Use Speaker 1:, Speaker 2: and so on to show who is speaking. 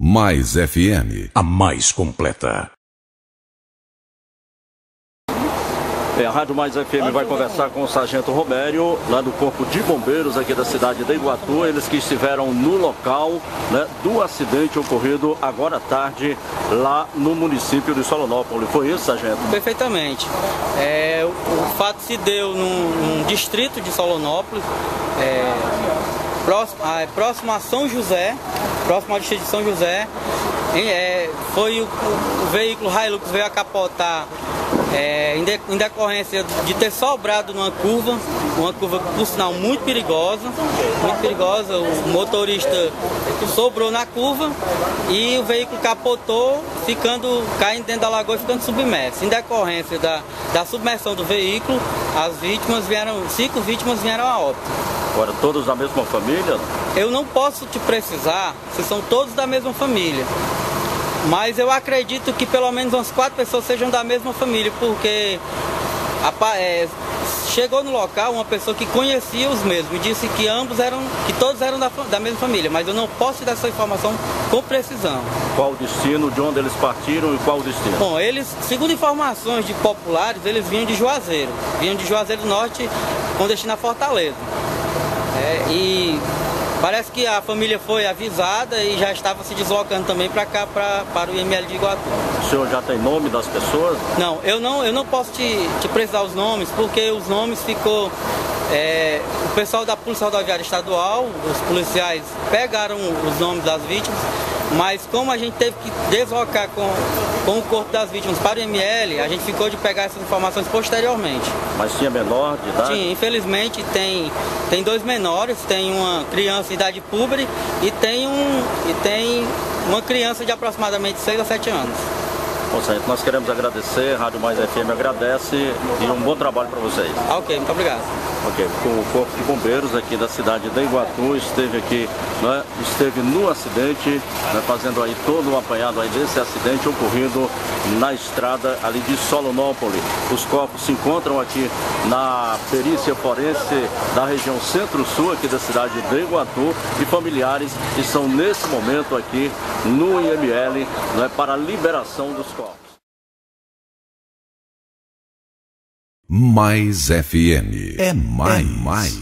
Speaker 1: Mais FM,
Speaker 2: a mais completa.
Speaker 3: A Rádio Mais FM vai conversar com o Sargento Romério, lá do Corpo de Bombeiros aqui da cidade de Iguatu. Eles que estiveram no local, né, do acidente ocorrido agora à tarde lá no município de Solonópolis. Foi isso, Sargento?
Speaker 4: Perfeitamente. O fato se deu num distrito de Solonópolis, próximo a São José, próximo ao distrito de São José. Foi o veículo Hilux veio a capotar em decorrência de ter sobrado numa curva por sinal muito perigosa, o motorista sobrou na curva e o veículo capotou, caindo dentro da lagoa e ficando submerso. Em decorrência da submersão do veículo, 5 vítimas vieram a óbito.
Speaker 3: Agora, todos da mesma família?
Speaker 4: Eu não posso te precisar se são todos da mesma família. Mas eu acredito que pelo menos umas 4 pessoas sejam da mesma família, porque chegou no local uma pessoa que conhecia os mesmos e disse que todos eram da mesma família, mas eu não posso te dar essa informação com precisão.
Speaker 3: Qual o destino, de onde eles partiram e qual o destino?
Speaker 4: Bom, eles, segundo informações de populares, eles vinham de Juazeiro do Norte com destino a Fortaleza. E parece que a família foi avisada e já estava se deslocando também para cá, para o IML de Iguatu.
Speaker 3: O senhor já tem nome das pessoas?
Speaker 4: Não, eu não posso te precisar os nomes, porque os nomes ficou... o pessoal da Polícia Rodoviária Estadual, os policiais pegaram os nomes das vítimas, mas como a gente teve que deslocar com o corpo das vítimas para o IML, a gente ficou de pegar essas informações posteriormente.
Speaker 3: Mas tinha menor de idade?
Speaker 4: Sim, infelizmente tem 2 menores, tem uma criança de idade púbere e tem uma criança de aproximadamente 6 a 7 anos.
Speaker 3: Bom, Sargento, nós queremos agradecer, a Rádio Mais FM agradece e um bom trabalho para vocês.
Speaker 4: Ok, muito obrigado.
Speaker 3: Ok, o Corpo de Bombeiros aqui da cidade de Iguatu esteve aqui, né, esteve no acidente, né, fazendo aí todo o apanhado aí desse acidente ocorrido na estrada ali de Solonópolis. Os corpos se encontram aqui na perícia forense da região Centro-Sul aqui da cidade de Iguatu e familiares estão nesse momento aqui no IML, né, para a liberação dos corpos.
Speaker 1: Mais FM, é mais.